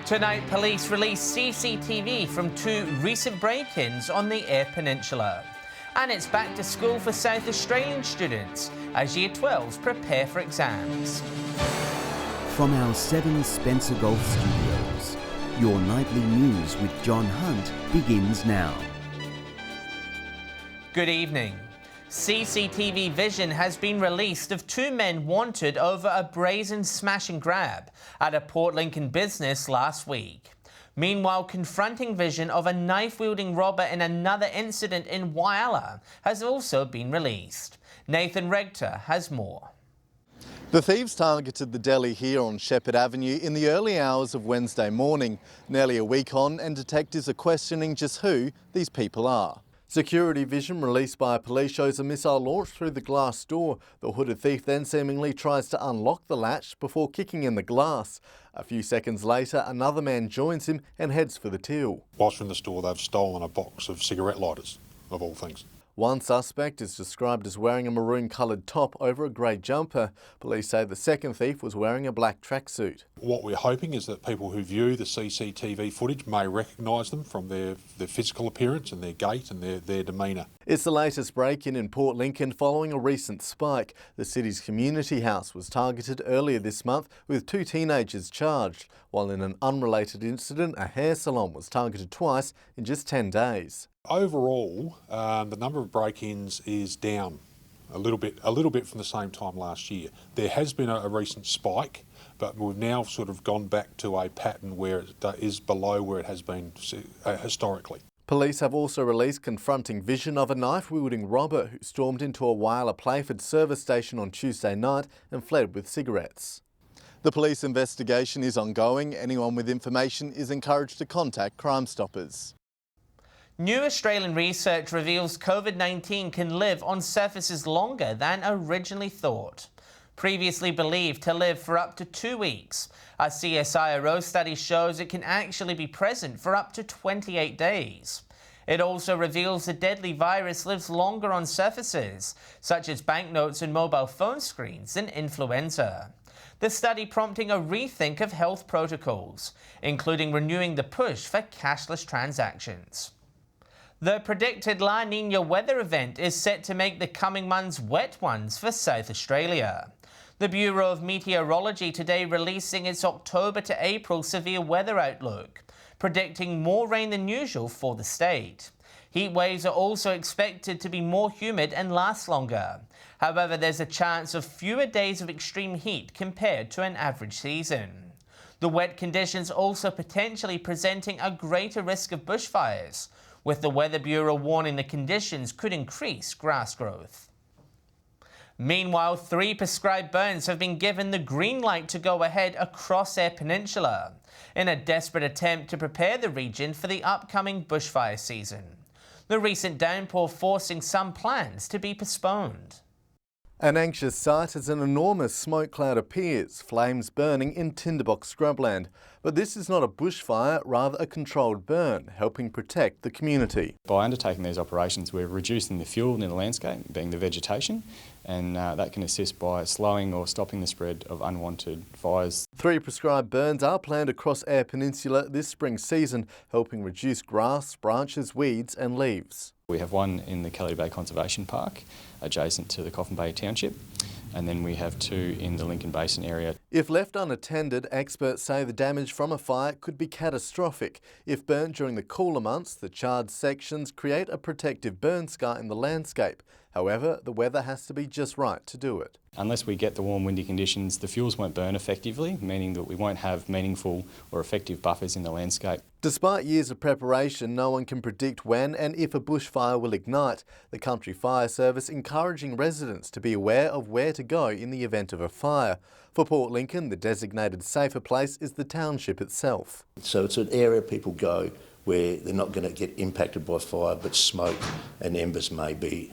Tonight, police released CCTV from two recent break-ins on the Eyre Peninsula. And it's back to school for South Australian students as Year 12s prepare for exams. From our 7 Spencer Golf Studios, your nightly news with John Hunt begins now. Good evening. CCTV vision has been released of two men wanted over a brazen smash and grab at a Port Lincoln business last week. Meanwhile, confronting vision of a knife-wielding robber in another incident in Whyalla has also been released. Nathan Regter has more. The thieves targeted the deli here on Shepherd Avenue in the early hours of Wednesday morning, nearly a week on, and detectives are questioning just who these people are. Security vision released by police shows a missile launched through the glass door. The hooded thief then seemingly tries to unlock the latch before kicking in the glass. A few seconds later, another man joins him and heads for the till. Whilst in the store, they've stolen a box of cigarette lighters, of all things. One suspect is described as wearing a maroon-coloured top over a grey jumper. Police say the second thief was wearing a black tracksuit. What we're hoping is that people who view the CCTV footage may recognise them from their physical appearance and their gait and their demeanour. It's the latest break-in in Port Lincoln following a recent spike. The city's community house was targeted earlier this month with 2 teenagers charged, while in an unrelated incident, a hair salon was targeted twice in just 10 days. Overall, the number of break-ins is down a little bit from the same time last year. There has been a recent spike, but we've now sort of gone back to a pattern where it is below where it has been historically. Police have also released confronting vision of a knife-wielding robber who stormed into a Whyalla Playford service station on Tuesday night and fled with cigarettes. The police investigation is ongoing. Anyone with information is encouraged to contact Crime Stoppers. New Australian research reveals COVID-19 can live on surfaces longer than originally thought. Previously believed to live for up to 2 weeks, a CSIRO study shows it can actually be present for up to 28 days. It also reveals the deadly virus lives longer on surfaces, such as banknotes and mobile phone screens, than influenza. The study prompting a rethink of health protocols, including renewing the push for cashless transactions. The predicted La Niña weather event is set to make the coming months wet ones for South Australia. The Bureau of Meteorology today releasing its October to April severe weather outlook, predicting more rain than usual for the state. Heat waves are also expected to be more humid and last longer. However, there's a chance of fewer days of extreme heat compared to an average season. The wet conditions also potentially presenting a greater risk of bushfires, with the Weather Bureau warning the conditions could increase grass growth. Meanwhile, 3 prescribed burns have been given the green light to go ahead across Eyre Peninsula in a desperate attempt to prepare the region for the upcoming bushfire season. The recent downpour forcing some plans to be postponed. An anxious sight as an enormous smoke cloud appears, flames burning in tinderbox scrubland. But this is not a bushfire, rather a controlled burn, helping protect the community. By undertaking these operations, we're reducing the fuel in the landscape, being the vegetation, and that can assist by slowing or stopping the spread of unwanted fires. 3 prescribed burns are planned across Eyre Peninsula this spring season, helping reduce grass, branches, weeds and leaves. We have one in the Kelly Bay Conservation Park, adjacent to the Coffin Bay Township, and then we have 2 in the Lincoln Basin area. If left unattended, experts say the damage from a fire could be catastrophic. If burnt during the cooler months, the charred sections create a protective burn scar in the landscape. However, the weather has to be just right to do it. Unless we get the warm, windy conditions, the fuels won't burn effectively, meaning that we won't have meaningful or effective buffers in the landscape. Despite years of preparation, no one can predict when and if a bushfire will ignite. The Country Fire Service encouraging residents to be aware of where to go in the event of a fire. For Port Lincoln, the designated safer place is the township itself. So it's an area people go where they're not going to get impacted by fire, but smoke and embers may be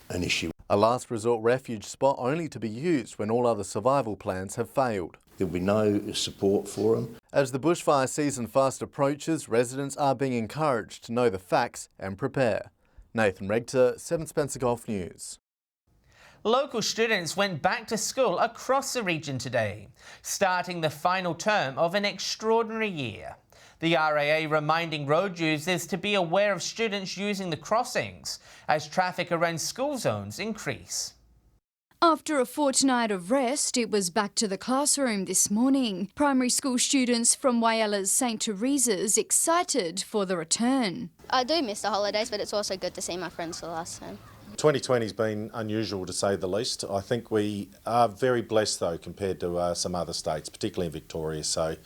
an issue. A last resort refuge spot only to be used when all other survival plans have failed. There'll be no support for them. As the bushfire season fast approaches, residents are being encouraged to know the facts and prepare. Nathan Regter, 7 Spencer Golf News. Local students went back to school across the region today, starting the final term of an extraordinary year. The RAA reminding road users to be aware of students using the crossings as traffic around school zones increase. After a fortnight of rest, it was back to the classroom this morning. Primary school students from Wyalla's St Teresa's excited for the return. I do miss the holidays, but it's also good to see my friends for the last time. 2020's been unusual to say the least. I think we are very blessed though compared to some other states, particularly in Victoria. So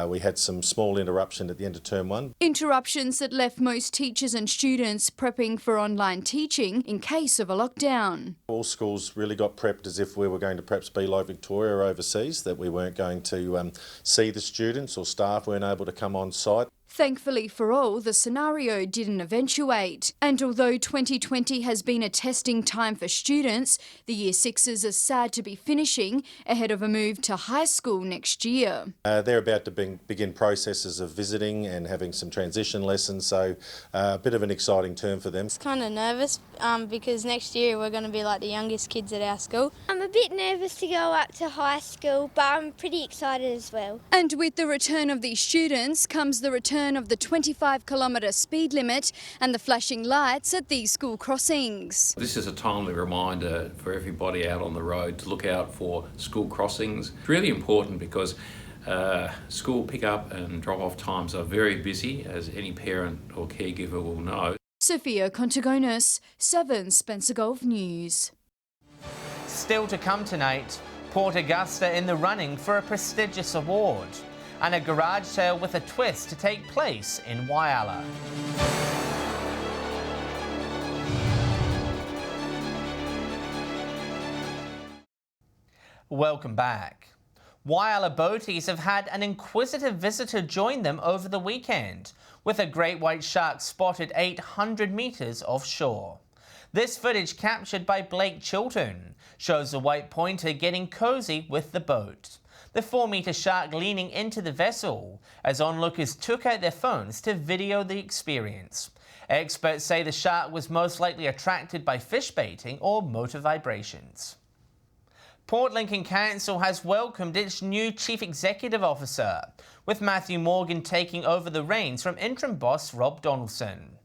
we had some small interruption at the end of term one. Interruptions that left most teachers and students prepping for online teaching in case of a lockdown. All schools really got prepped as if we were going to perhaps be like Victoria or overseas, that we weren't going to see the students or staff weren't able to come on site. Thankfully for all, the scenario didn't eventuate. And although 2020 has been a testing time for students, the Year 6s are sad to be finishing ahead of a move to high school next year. They're about to begin processes of visiting and having some transition lessons, so a bit of an exciting term for them. It's kind of nervous because next year we're going to be like the youngest kids at our school. I'm a bit nervous to go up to high school, but I'm pretty excited as well. And with the return of these students comes the return of the 25-kilometre speed limit and the flashing lights at these school crossings. This is a timely reminder for everybody out on the road to look out for school crossings. It's really important because school pick-up and drop-off times are very busy, as any parent or caregiver will know. Sophia Contagonis, 7 Spencer Gulf News. Still to come tonight, Port Augusta in the running for a prestigious award, and a garage sale with a twist to take place in Whyalla. Welcome back. Whyalla boaties have had an inquisitive visitor join them over the weekend, with a great white shark spotted 800 metres offshore. This footage, captured by Blake Chilton, shows the white pointer getting cosy with the boat. The 4-metre shark leaning into the vessel as onlookers took out their phones to video the experience. Experts say the shark was most likely attracted by fish baiting or motor vibrations. Port Lincoln Council has welcomed its new Chief Executive Officer, with Matthew Morgan taking over the reins from interim boss Rob Donaldson.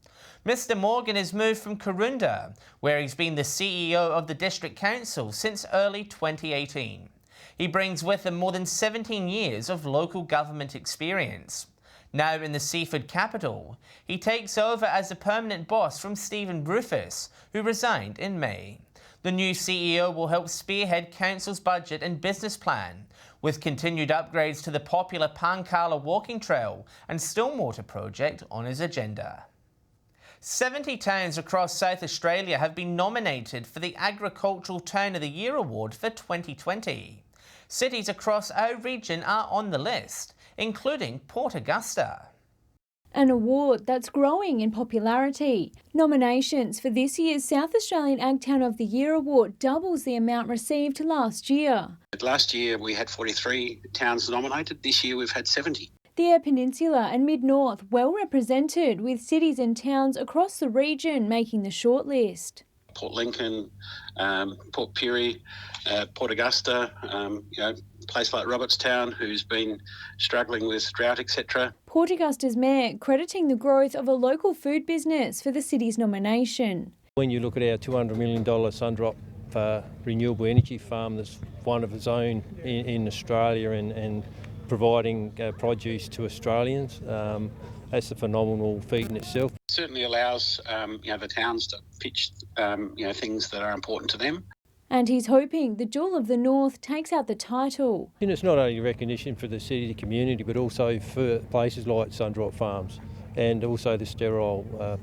Mr. Morgan has moved from Karoonda, where he's been the CEO of the District Council since early 2018. He brings with him more than 17 years of local government experience. Now in the seafood capital, he takes over as the permanent boss from Stephen Rufus, who resigned in May. The new CEO will help spearhead Council's budget and business plan, with continued upgrades to the popular Pankala walking trail and stormwater project on his agenda. 70 towns across South Australia have been nominated for the Agricultural Town of the Year Award for 2020. Cities across our region are on the list, including Port Augusta. An award that's growing in popularity. Nominations for this year's South Australian Ag Town of the Year Award doubles the amount received last year. Last year we had 43 towns nominated. This year we've had 70. The Eyre Peninsula and Mid-North well represented, with cities and towns across the region making the shortlist. Port Lincoln, Port Pirie, Port Augusta, a place like Robertstown, who's been struggling with drought, etc. Port Augusta's mayor crediting the growth of a local food business for the city's nomination. When you look at our $200 million Sundrop renewable energy farm, that's one of its own in Australia and providing produce to Australians, that's a phenomenal feat in itself. It certainly allows the towns to pitch things that are important to them. And he's hoping the Jewel of the North takes out the title. And it's not only recognition for the city, the community, but also for places like Sundrop Farms and also the sterile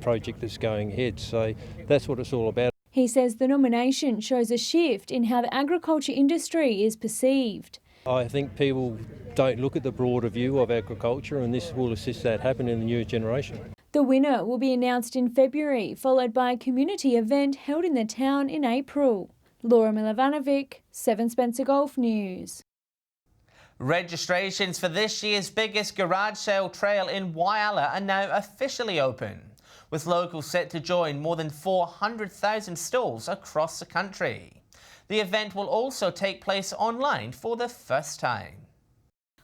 project that's going ahead. So that's what it's all about. He says the nomination shows a shift in how the agriculture industry is perceived. I think people don't look at the broader view of agriculture, and this will assist that happen in the new generation. The winner will be announced in February, followed by a community event held in the town in April. Laura Milovanovic, 7 Spencer Gulf News. Registrations for this year's biggest garage sale trail in Whyalla are now officially open, with locals set to join more than 400,000 stalls across the country. The event will also take place online for the first time.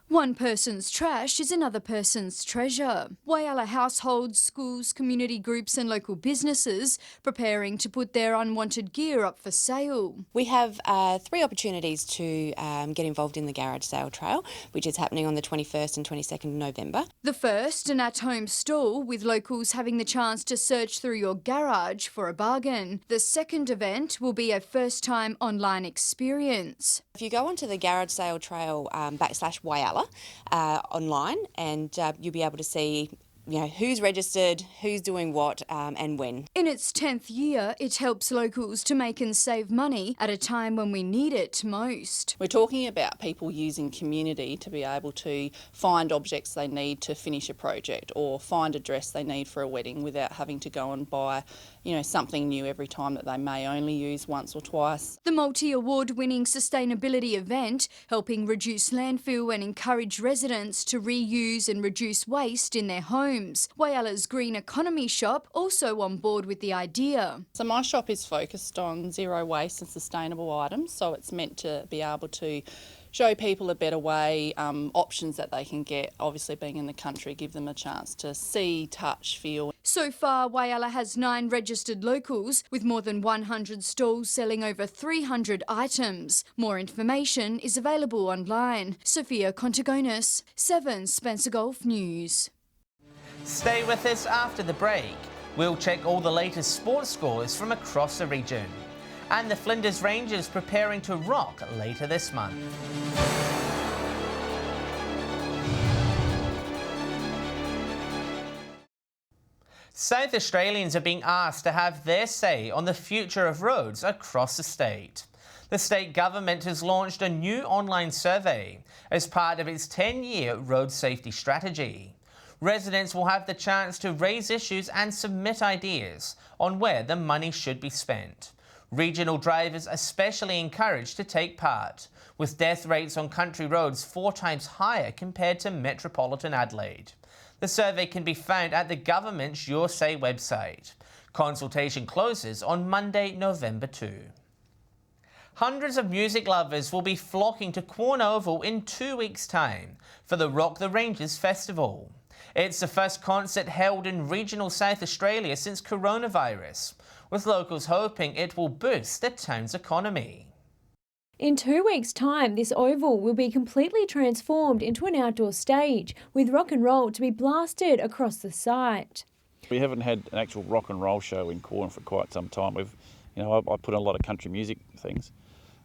One person's trash is another person's treasure. Whyalla households, schools, community groups and local businesses preparing to put their unwanted gear up for sale. We have 3 opportunities to get involved in the garage sale trail, which is happening on the 21st and 22nd of November. The first, an at-home stall with locals having the chance to search through your garage for a bargain. The second event will be a first-time online experience. If you go onto the garage sale trail /Whyalla online, and you'll be able to see who's registered, who's doing what and when. In its 10th year, it helps locals to make and save money at a time when we need it most. We're talking about people using community to be able to find objects they need to finish a project or find a dress they need for a wedding without having to go and buy something new every time that they may only use once or twice. The multi-award-winning sustainability event helping reduce landfill and encourage residents to reuse and reduce waste in their homes. Whyalla's Green Economy shop also on board with the idea. So my shop is focused on zero waste and sustainable items, so it's meant to be able to show people a better way, options that they can get. Obviously being in the country, give them a chance to see, touch, feel. So far, Whyalla has 9 registered locals with more than 100 stalls selling over 300 items. More information is available online. Sophia Contagonis, 7 Spencer Gulf News. Stay with us after the break. We'll check all the latest sports scores from across the region. And the Flinders Rangers preparing to rock later this month. South Australians are being asked to have their say on the future of roads across the state. The state government has launched a new online survey as part of its 10-year road safety strategy. Residents will have the chance to raise issues and submit ideas on where the money should be spent. Regional drivers are especially encouraged to take part, with death rates on country roads 4 times higher compared to metropolitan Adelaide. The survey can be found at the government's Your Say website. Consultation closes on Monday, November 2. Hundreds of music lovers will be flocking to Quorn Oval in 2 weeks' time for the Rock the Ranges Festival. It's the first concert held in regional South Australia since coronavirus, with locals hoping it will boost the town's economy. In 2 weeks' time, this oval will be completely transformed into an outdoor stage, with rock and roll to be blasted across the site. We haven't had an actual rock and roll show in Quorn for quite some time. I put on a lot of country music things.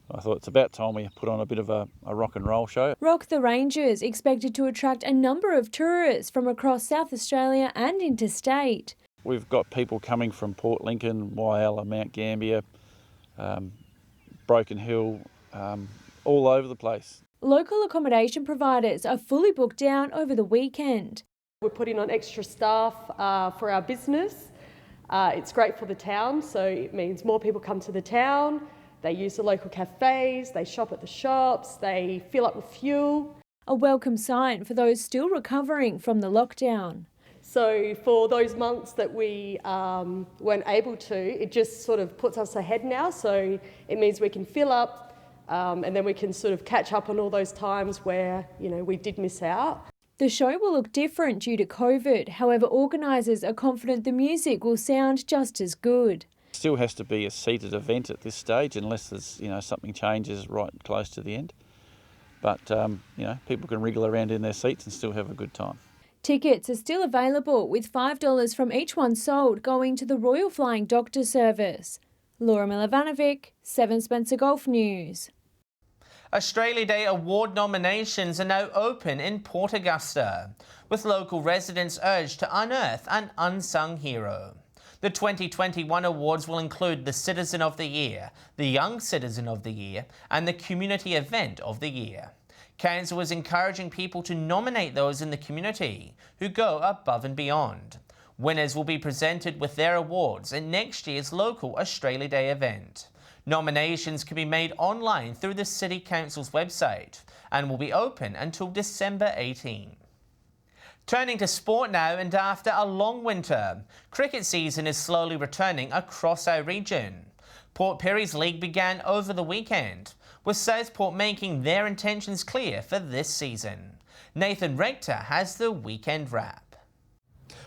I thought it's about time we put on a bit of a rock and roll show. Rock the Ranges expected to attract a number of tourists from across South Australia and interstate. We've got people coming from Port Lincoln, Whyalla, Mount Gambier, Broken Hill, all over the place. Local accommodation providers are fully booked down over the weekend. We're putting on extra staff for our business. It's great for the town, so it means more people come to the town. They use the local cafes, they shop at the shops, they fill up with fuel. A welcome sign for those still recovering from the lockdown. So for those months that we weren't able to, it just sort of puts us ahead now. So it means we can fill up and then we can sort of catch up on all those times where, we did miss out. The show will look different due to COVID. However, organisers are confident the music will sound just as good. Still has to be a seated event at this stage unless there's, something changes right close to the end. But, people can wriggle around in their seats and still have a good time. Tickets are still available, with $5 from each one sold going to the Royal Flying Doctor Service. Laura Milovanovic, 7 Spencer Gulf News. Australia Day award nominations are now open in Port Augusta, with local residents urged to unearth an unsung hero. The 2021 awards will include the Citizen of the Year, the Young Citizen of the Year, and the Community Event of the Year. Council is encouraging people to nominate those in the community who go above and beyond. Winners will be presented with their awards in next year's local Australia Day event. Nominations can be made online through the City Council's website and will be open until December 18. Turning to sport now, and after a long winter, cricket season is slowly returning across our region. Port Pirie's league began over the weekend, with Southport making their intentions clear for this season. Nathan Rector has the weekend wrap.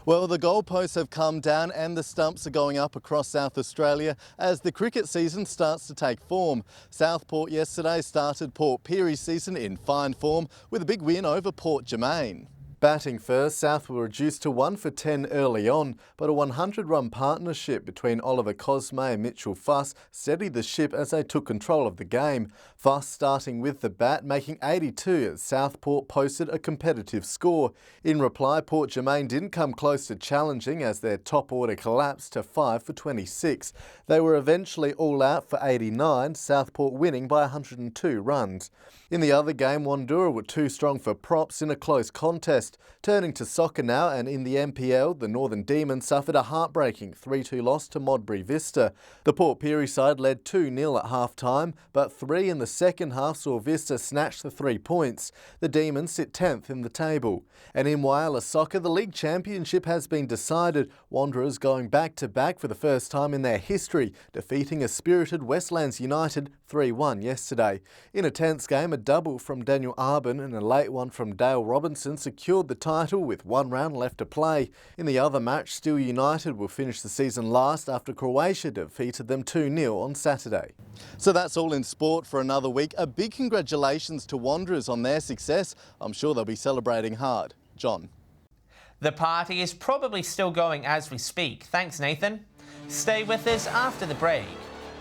Well, the goalposts have come down and the stumps are going up across South Australia as the cricket season starts to take form. Southport yesterday started Port Pirie's season in fine form with a big win over Port Germain. Batting first, South were reduced to 1 for 10 early on, but a 100-run partnership between Oliver Cosme and Mitchell Fuss steadied the ship as they took control of the game. Fuss starting with the bat, making 82 as Southport posted a competitive score. In reply, Port Germain didn't come close to challenging as their top order collapsed to 5 for 26. They were eventually all out for 89, Southport winning by 102 runs. In the other game, Wandurra were too strong for props in a close contest. Turning to soccer now, and in the NPL, the Northern Demons suffered a heartbreaking 3-2 loss to Modbury Vista. The Port Pirie side led 2-0 at half-time, but 3 in the second half saw Vista snatch the 3 points. The Demons sit 10th in the table. And in Whyalla soccer, the league championship has been decided. Wanderers going back-to-back for the first time in their history, defeating a spirited Westlands United 3-1 yesterday. In a tense game, a double from Daniel Arbin and a late one from Dale Robinson secured the title with 1 round left to play. In the other match, Still United will finish the season last after Croatia defeated them 2-0 on Saturday. So that's all in sport for another week. A big congratulations to Wanderers on their success. I'm sure they'll be celebrating hard. John. The party is probably still going as we speak. Thanks, Nathan. Stay with us after the break.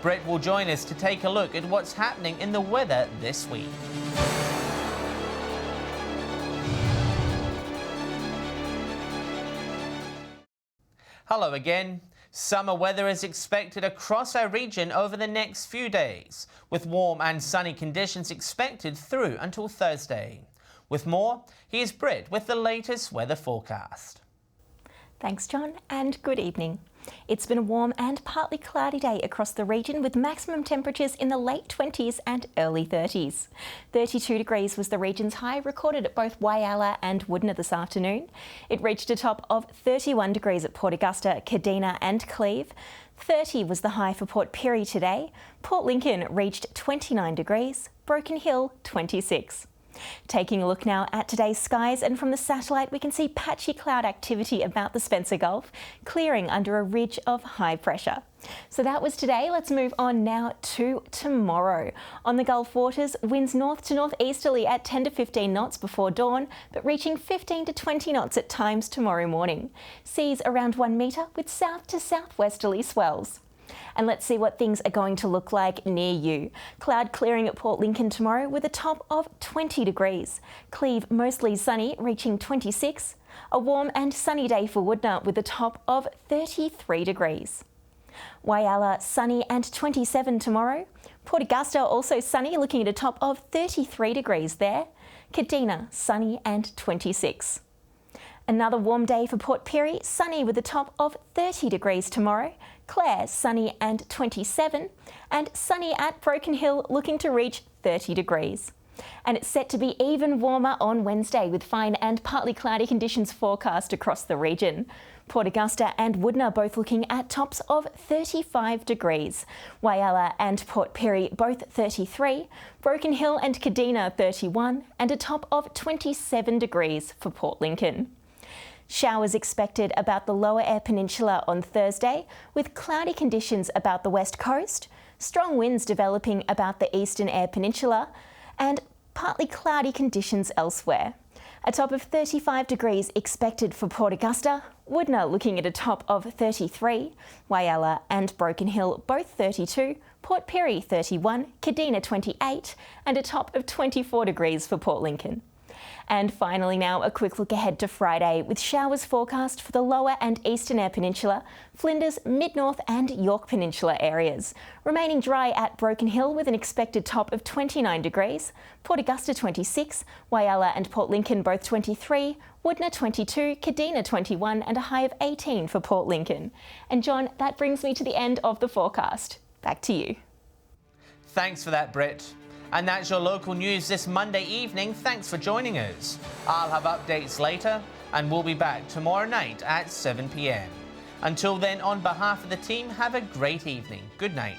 Britt will join us to take a look at what's happening in the weather this week. Hello again. Summer weather is expected across our region over the next few days, with warm and sunny conditions expected through until Thursday. With more, here's Britt with the latest weather forecast. Thanks, John, and good evening. It's been a warm and partly cloudy day across the region with maximum temperatures in the late 20s and early 30s. 32 degrees was the region's high recorded at both Whyalla and Woodner this afternoon. It reached a top of 31 degrees at Port Augusta, Kadina and Cleve. 30 was the high for Port Pirie today. Port Lincoln reached 29 degrees, Broken Hill 26. Taking a look now at today's skies, and from the satellite we can see patchy cloud activity about the Spencer Gulf, clearing under a ridge of high pressure. So that was today. Let's move on now to tomorrow. On the Gulf waters, winds north to northeasterly at 10 to 15 knots before dawn, but reaching 15 to 20 knots at times tomorrow morning. Seas around 1 metre with south to southwesterly swells. And let's see what things are going to look like near you. Cloud clearing at Port Lincoln tomorrow with a top of 20 degrees. Cleve mostly sunny, reaching 26. A warm and sunny day for Woodner with a top of 33 degrees. Whyalla sunny and 27 tomorrow. Port Augusta also sunny, looking at a top of 33 degrees there. Kadina sunny and 26. Another warm day for Port Pirie, sunny with a top of 30 degrees tomorrow. Clare sunny and 27, and sunny at Broken Hill looking to reach 30 degrees. And it's set to be even warmer on Wednesday with fine and partly cloudy conditions forecast across the region. Port Augusta and Woodner both looking at tops of 35 degrees. Whyalla and Port Pirie both 33, Broken Hill and Kadina 31, and a top of 27 degrees for Port Lincoln. Showers expected about the lower air peninsula on Thursday, with cloudy conditions about the west coast, strong winds developing about the eastern air peninsula, and partly cloudy conditions elsewhere. A top of 35 degrees expected for Port Augusta, Woodner looking at a top of 33, Whyalla and Broken Hill both 32, Port Pirie 31, Kadina 28, and a top of 24 degrees for Port Lincoln. And finally now, a quick look ahead to Friday with showers forecast for the lower and eastern air peninsula, Flinders, Mid-North and York Peninsula areas. Remaining dry at Broken Hill with an expected top of 29 degrees, Port Augusta 26, Whyalla and Port Lincoln both 23, Woodner 22, Kadina 21 and a high of 18 for Port Lincoln. And John, that brings me to the end of the forecast. Back to you. Thanks for that, Britt. And that's your local news this Monday evening. Thanks for joining us. I'll have updates later. and we'll be back tomorrow night at 7 p.m. Until then, on behalf of the team, have a great evening. Good night.